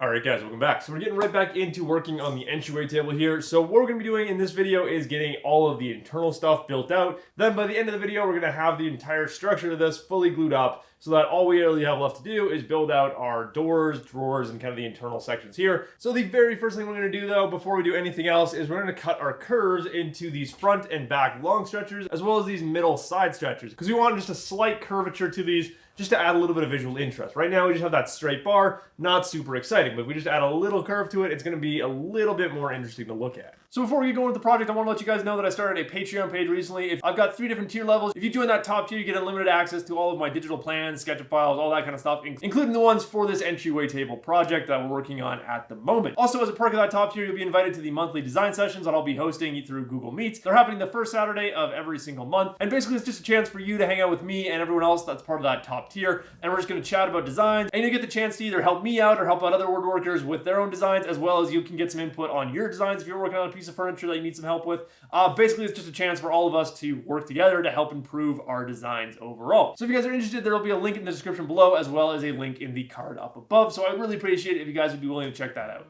Alright guys, welcome back. So we're getting right back into working on the entryway table here. So what we're going to be doing in this video is getting all of the internal stuff built out. Then by the end of the video, we're going to have the entire structure of this fully glued up so that all we really have left to do is build out our doors, drawers, and kind of the internal sections here. So the very first thing we're going to do though, before we do anything else, is we're going to cut our curves into these front and back long stretchers, as well as these middle side stretchers, because we want just a slight curvature to these, just to add a little bit of visual interest. Right now we just have that straight bar, not super exciting, but if we just add a little curve to it, it's going to be a little bit more interesting to look at. So before we get going with the project, I want to let you guys know that I started a Patreon page recently. I've got 3 different tier levels. If you join that top tier, you get unlimited access to all of my digital plans, SketchUp files, all that kind of stuff, including the ones for this entryway table project that we're working on at the moment. Also, as a perk of that top tier, you'll be invited to the monthly design sessions that I'll be hosting through Google Meets. They're happening the first Saturday of every single month, and basically it's just a chance for you to hang out with me and everyone else that's part of that top tier, and we're just going to chat about designs, and you get the chance to either help me out or help out other woodworkers with their own designs, as well as you can get some input on your designs if you're working on a piece of furniture that you need some help with. Basically, it's just a chance for all of us to work together to help improve our designs overall. So if you guys are interested, there will be a link in the description below, as well as a link in the card up above. So I'd really appreciate it if you guys would be willing to check that out.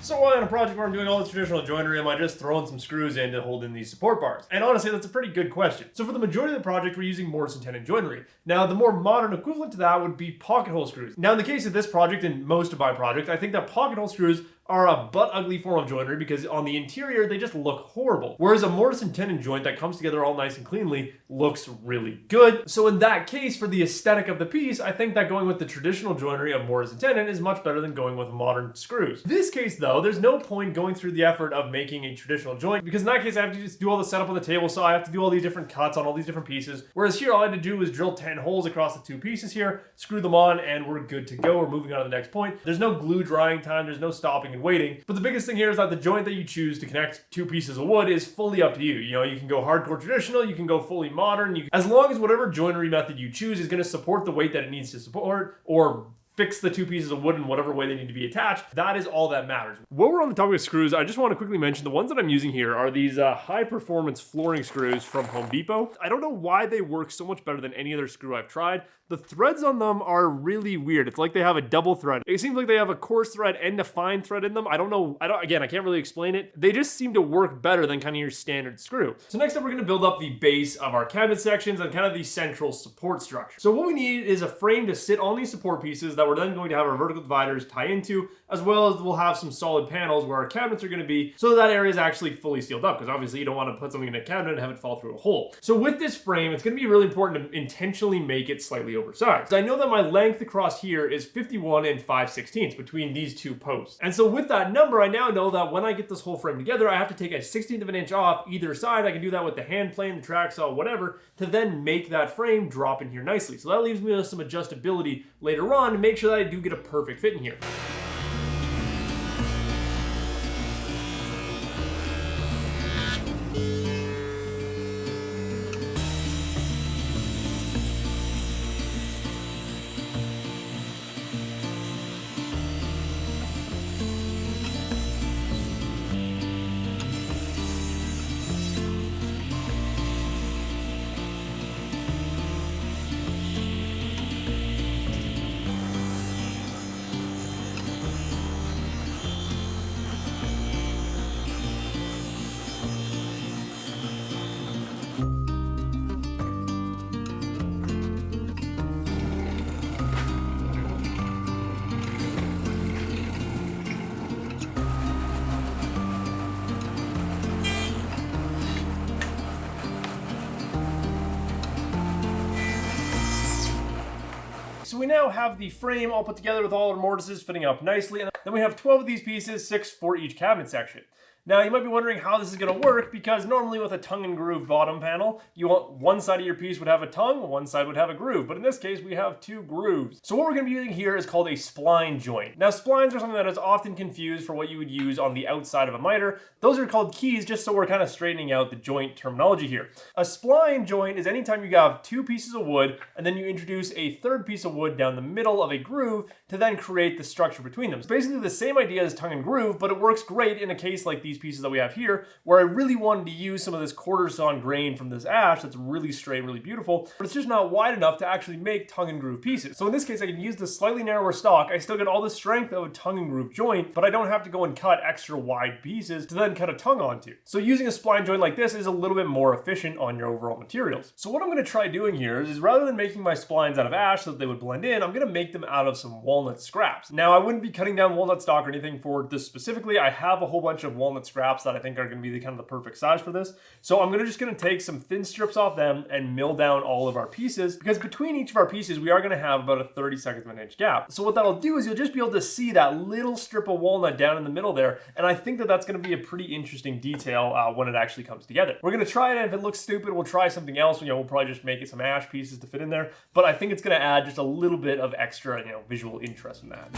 So while on a project where I'm doing all this traditional joinery, am I just throwing some screws in to hold in these support bars? And honestly, that's a pretty good question. So for the majority of the project, we're using mortise and tenon joinery. Now, the more modern equivalent to that would be pocket hole screws. Now, in the case of this project and most of my project, I think that pocket hole screws are a butt-ugly form of joinery because on the interior, they just look horrible. Whereas a mortise and tenon joint that comes together all nice and cleanly looks really good. So in that case, for the aesthetic of the piece, I think that going with the traditional joinery of mortise and tenon is much better than going with modern screws. In this case though, there's no point going through the effort of making a traditional joint because in that case, I have to just do all the setup on the table, so I have to do all these different cuts on all these different pieces. Whereas here, all I had to do was drill 10 holes across the 2 pieces here, screw them on, and we're good to go. We're moving on to the next point. There's no glue drying time, there's no stopping and waiting. But the biggest thing here is that the joint that you choose to connect 2 pieces of wood is fully up to you. You know, you can go hardcore traditional, you can go fully modern, as long as whatever joinery method you choose is going to support the weight that it needs to support, or fix the 2 pieces of wood in whatever way they need to be attached. That is all that matters. While we're on the topic of screws, I just want to quickly mention the ones that I'm using here are these high performance flooring screws from Home Depot. I don't know why they work so much better than any other screw I've tried. The threads on them are really weird. It's like they have a double thread. It seems like they have a coarse thread and a fine thread in them. I don't know. Again, I can't really explain it. They just seem to work better than kind of your standard screw. So next up, we're going to build up the base of our cabinet sections and kind of the central support structure. So what we need is a frame to sit on these support pieces that we're then going to have our vertical dividers tie into, as well as we'll have some solid panels where our cabinets are going to be, so that area is actually fully sealed up, because obviously you don't want to put something in a cabinet and have it fall through a hole. So with this frame, it's going to be really important to intentionally make it slightly oversized. I know that my length across here is 51 and 5/16 between these 2 posts. And so with that number, I now know that when I get this whole frame together, I have to take a 1/16 of an inch off either side. I can do that with the hand plane, the track saw, whatever, to then make that frame drop in here nicely. So that leaves me with some adjustability later on to make sure that I do get a perfect fit in here. So we now have the frame all put together with all our mortises fitting up nicely, and then we have 12 of these pieces, 6 for each cabinet section. Now, you might be wondering how this is going to work, because normally with a tongue and groove bottom panel, you want one side of your piece would have a tongue, one side would have a groove. But in this case, we have 2 grooves. So what we're going to be using here is called a spline joint. Now, splines are something that is often confused for what you would use on the outside of a miter. Those are called keys, just so we're kind of straightening out the joint terminology here. A spline joint is anytime you have 2 pieces of wood, and then you introduce a third piece of wood down the middle of a groove to then create the structure between them. It's basically the same idea as tongue and groove, but it works great in a case like these pieces that we have here, where I really wanted to use some of this quarter sawn grain from this ash that's really straight, really beautiful, but it's just not wide enough to actually make tongue and groove pieces. So in this case, I can use the slightly narrower stock. I still get all the strength of a tongue and groove joint, but I don't have to go and cut extra wide pieces to then cut a tongue onto. So using a spline joint like this is a little bit more efficient on your overall materials. So what I'm going to try doing here is rather than making my splines out of ash so that they would blend in, I'm going to make them out of some walnut scraps. Now, I wouldn't be cutting down walnut stock or anything for this specifically. I have a whole bunch of walnut scraps that I think are going to be the kind of the perfect size for this. So I'm just going to take some thin strips off them and mill down all of our pieces, because between each of our pieces, we are going to have about a 32nd of an inch gap. So what that'll do is you'll just be able to see that little strip of walnut down in the middle there. And I think that that's going to be a pretty interesting detail when it actually comes together. We're going to try it, and if it looks stupid, we'll try something else. We'll probably just make it some ash pieces to fit in there. But I think it's going to add just a little bit of extra, visual interest in that.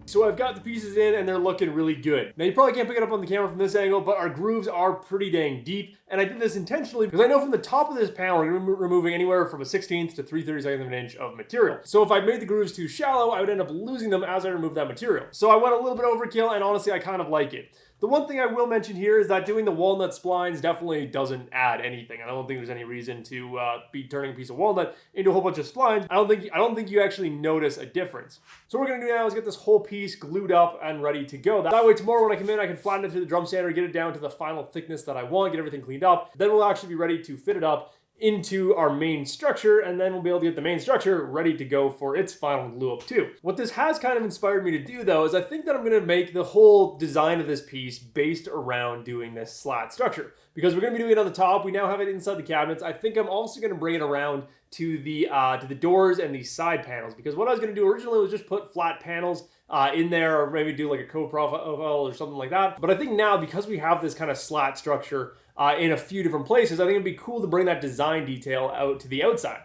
So I've got the pieces in and they're looking really good. Now you probably can't pick it up on the camera from this angle, but our grooves are pretty dang deep. And I did this intentionally because I know from the top of this panel, we're going to be removing anywhere from a 1/16 to 3/32 of an inch of material. So if I made the grooves too shallow, I would end up losing them as I remove that material. So I went a little bit overkill, and honestly, I kind of like it. The one thing I will mention here is that doing the walnut splines definitely doesn't add anything. I don't think there's any reason to be turning a piece of walnut into a whole bunch of splines. I don't think you actually notice a difference. So what we're gonna do now is get this whole piece glued up and ready to go. That way tomorrow when I come in, I can flatten it through the drum sander, get it down to the final thickness that I want, get everything cleaned up. Then we'll actually be ready to fit it up into our main structure, and then we'll be able to get the main structure ready to go for its final glue up too. What this has kind of inspired me to do though is I think that I'm going to make the whole design of this piece based around doing this slat structure, because we're going to be doing it on the top. We now have it inside the cabinets. I think I'm also going to bring it around to the doors and the side panels, because what I was going to do originally was just put flat panels in there, or maybe do like a co-profile or something like that. But I think now, because we have this kind of slat structure in a few different places, I think it'd be cool to bring that design detail out to the outside.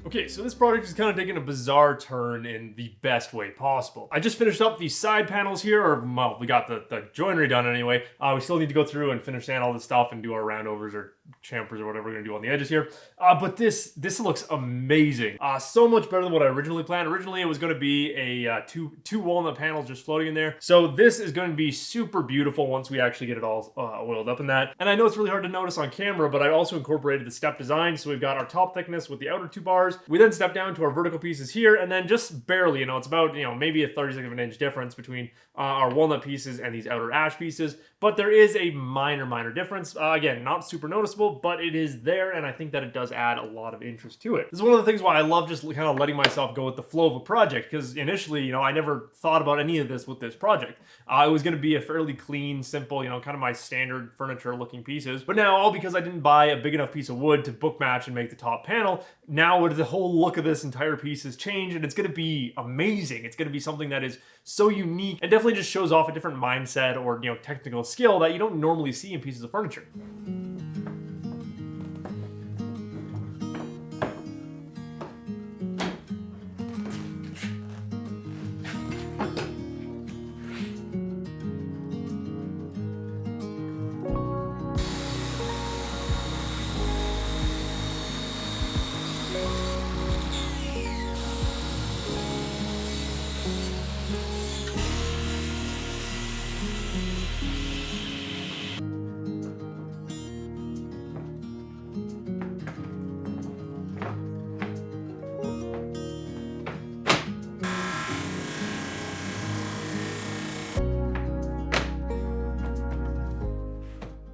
Okay, so this project is kind of taking a bizarre turn in the best way possible. I just finished up the side panels here, or well, we got the joinery done anyway. We still need to go through and finish sand all this stuff and do our roundovers or chamfers or whatever we're gonna do on the edges here. But this looks amazing. So much better than what I originally planned. Originally, it was gonna be a two walnut panels just floating in there. So this is gonna be super beautiful once we actually get it all oiled up in that. And I know it's really hard to notice on camera, but I also incorporated the step design. So we've got our top thickness with the outer 2 bars. We then step down to our vertical pieces here, and then just barely, it's about, maybe a 36th of an inch difference between our walnut pieces and these outer ash pieces. But there is a minor difference. Again, not super noticeable, but it is there, and I think that it does add a lot of interest to it. This is one of the things why I love just kind of letting myself go with the flow of a project, because initially, I never thought about any of this with this project. It was going to be a fairly clean, simple, kind of my standard furniture-looking pieces. But now, all because I didn't buy a big enough piece of wood to book match and make the top panel, now the whole look of this entire piece has changed, and it's going to be amazing. It's going to be something that is so unique and definitely just shows off a different mindset or technical skill that you don't normally see in pieces of furniture.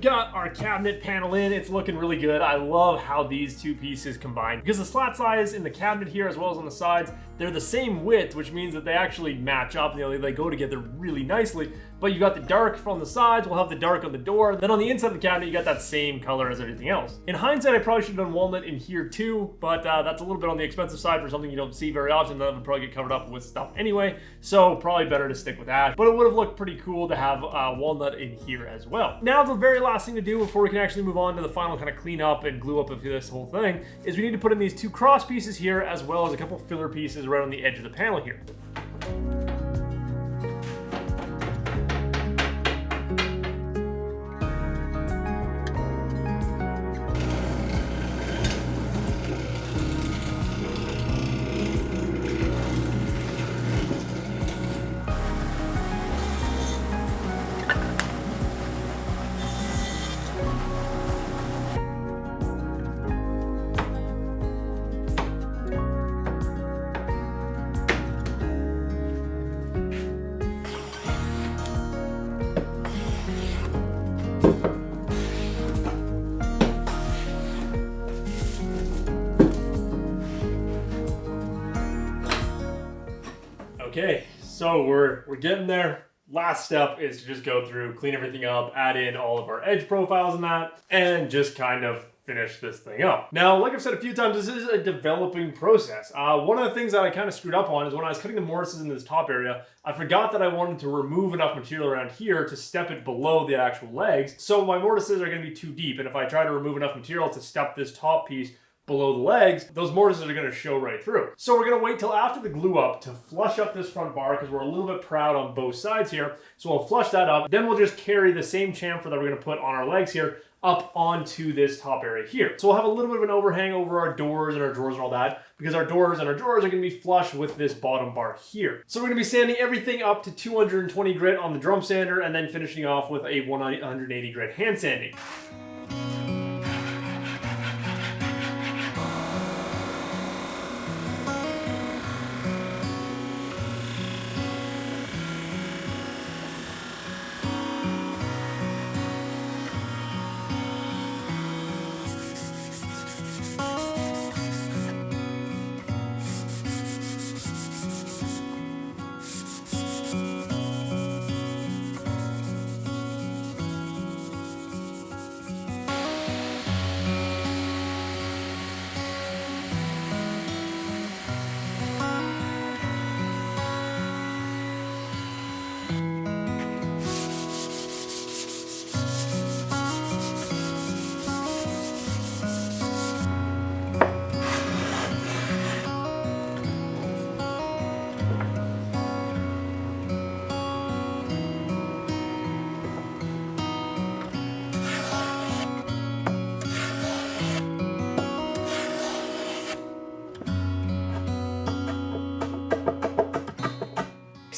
Got our cabinet panel in. It's looking really good. I love how these two pieces combine because the slat size in the cabinet here as well as on the sides, they're the same width, which means that they actually match up. They go together really nicely. But you got the dark from the sides, we'll have the dark on the door. Then on the inside of the cabinet, you got that same color as everything else. In hindsight, I probably should have done walnut in here too, but that's a little bit on the expensive side for something you don't see very often. That would probably get covered up with stuff anyway, so probably better to stick with ash. But it would have looked pretty cool to have walnut in here as well. Now, the very last thing to do before we can actually move on to the final kind of clean up and glue up of this whole thing is we need to put in these 2 cross pieces here as well as a couple filler pieces right on the edge of the panel here. Okay, so we're getting there. Last step is to just go through, clean everything up, add in all of our edge profiles and that, and just kind of finish this thing up. Now, like I've said a few times, this is a developing process. One of the things that I kind of screwed up on is when I was cutting the mortises in this top area, I forgot that I wanted to remove enough material around here to step it below the actual legs. So my mortises are going to be too deep, and if I try to remove enough material to step this top piece below the legs, those mortises are going to show right through. So we're going to wait till after the glue up to flush up this front bar because we're a little bit proud on both sides here. So we'll flush that up. Then we'll just carry the same chamfer that we're going to put on our legs here up onto this top area here. So we'll have a little bit of an overhang over our doors and our drawers and all that because our doors and our drawers are going to be flush with this bottom bar here. So we're going to be sanding everything up to 220 grit on the drum sander and then finishing off with a 180 grit hand sanding.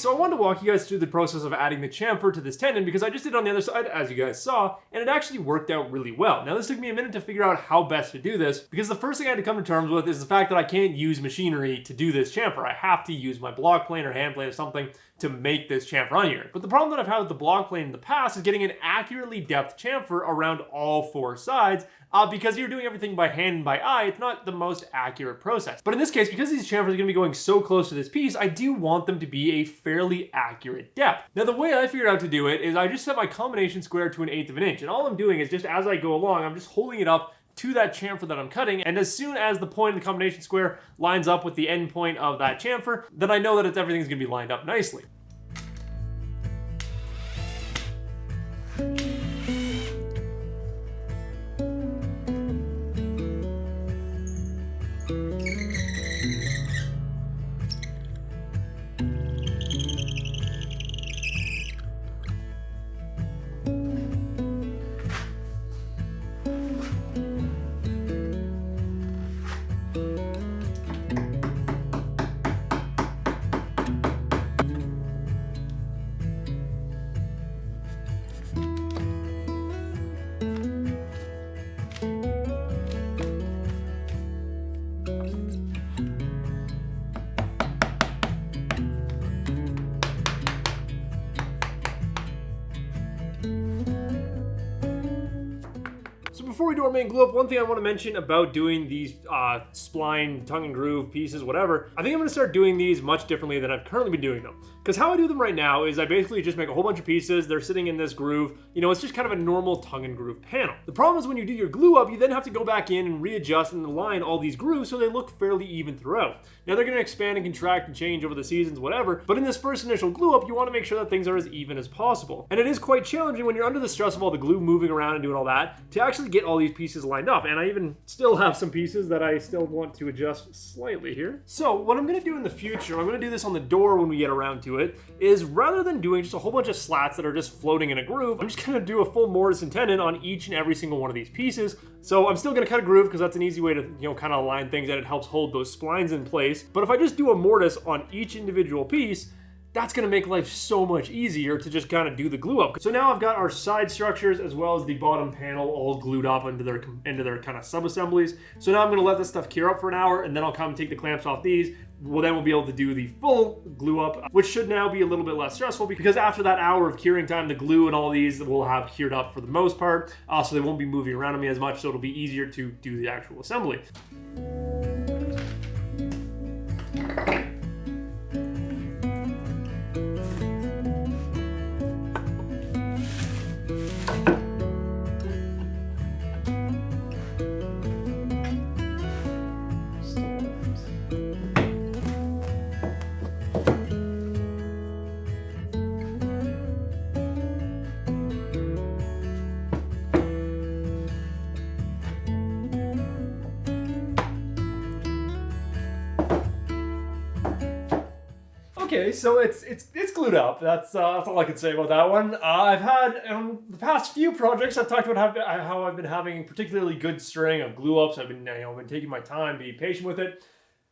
So I wanted to walk you guys through the process of adding the chamfer to this tendon because I just did it on the other side, as you guys saw, and it actually worked out really well. Now this took me a minute to figure out how best to do this because the first thing I had to come to terms with is the fact that I can't use machinery to do this chamfer. I have to use my block plane or hand plane or something to make this chamfer on here. But the problem that I've had with the block plane in the past is getting an accurately depth chamfer around all four sides because you're doing everything by hand and by eye. It's not the most accurate process. But in this case, because these chamfers are going to be going so close to this piece, I do want them to be a fairly accurate depth. Now the way I figured out to do it is I just set my combination square to 1/8 of an inch. And all I'm doing is just as I go along, I'm just holding it up to that chamfer that I'm cutting, and as soon as the point of the combination square lines up with the end point of that chamfer, then I know that everything's going to be lined up nicely. Before we do our main glue up, one thing I want to mention about doing these spline, tongue and groove pieces, whatever, I think I'm going to start doing these much differently than I've currently been doing them. Because how I do them right now is I basically just make a whole bunch of pieces, they're sitting in this groove, you know, it's just kind of a normal tongue and groove panel. The problem is when you do your glue up, you then have to go back in and readjust and align all these grooves so they look fairly even throughout. Now they're going to expand and contract and change over the seasons, whatever, but in this first initial glue up, you want to make sure that things are as even as possible. And it is quite challenging when you're under the stress of all the glue moving around and doing all that to actually get all these pieces lined up. And I even still have some pieces that I still want to adjust slightly here. So what I'm going to do in the future, I'm going to do this on the door when we get around to it, is rather than doing just a whole bunch of slats that are just floating in a groove, I'm just going to do a full mortise and tenon on each and every single one of these pieces. So I'm still going to cut a groove because that's an easy way to, you know, kind of align things and it helps hold those splines in place. But if I just do a mortise on each individual piece, that's going to make life so much easier to just kind of do the glue up. So now I've got our side structures as well as the bottom panel all glued up into their kind of sub-assemblies. So now I'm going to let this stuff cure up for an hour and then I'll come and take the clamps off these. Well, then we'll be able to do the full glue up, which should now be a little bit less stressful because after that hour of curing time, the glue and all these will have cured up for the most part. So they won't be moving around on me as much, so it'll be easier to do the actual assembly. Okay, so it's glued up. That's all I can say about that one. I've had the past few projects I've talked about how I've been having particularly good string of glue ups. I've been been taking my time, be patient with it.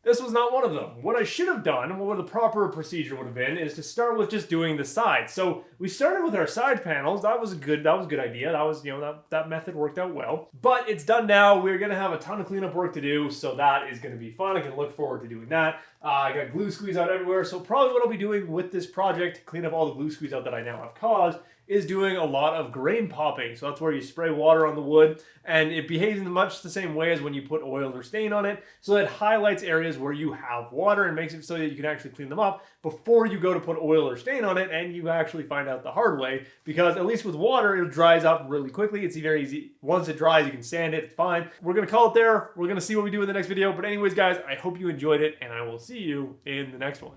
This was not one of them. What I should have done, and what the proper procedure would have been, is to start with just doing the sides. So we started with our side panels. That was a good idea. That was, that method worked out well. But it's done now. We're gonna have a ton of cleanup work to do, so that is gonna be fun. I can look forward to doing that. I got glue squeeze out everywhere, so probably what I'll be doing with this project to clean up all the glue squeeze out that I now have caused is doing a lot of grain popping. So that's where you spray water on the wood and it behaves in much the same way as when you put oil or stain on it. So it highlights areas where you have water and makes it so that you can actually clean them up before you go to put oil or stain on it and you actually find out the hard way. Because at least with water, it dries up really quickly. It's very easy. Once it dries, you can sand it, it's fine. We're gonna call it there. We're gonna see what we do in the next video. But anyways, guys, I hope you enjoyed it and I will see you in the next one.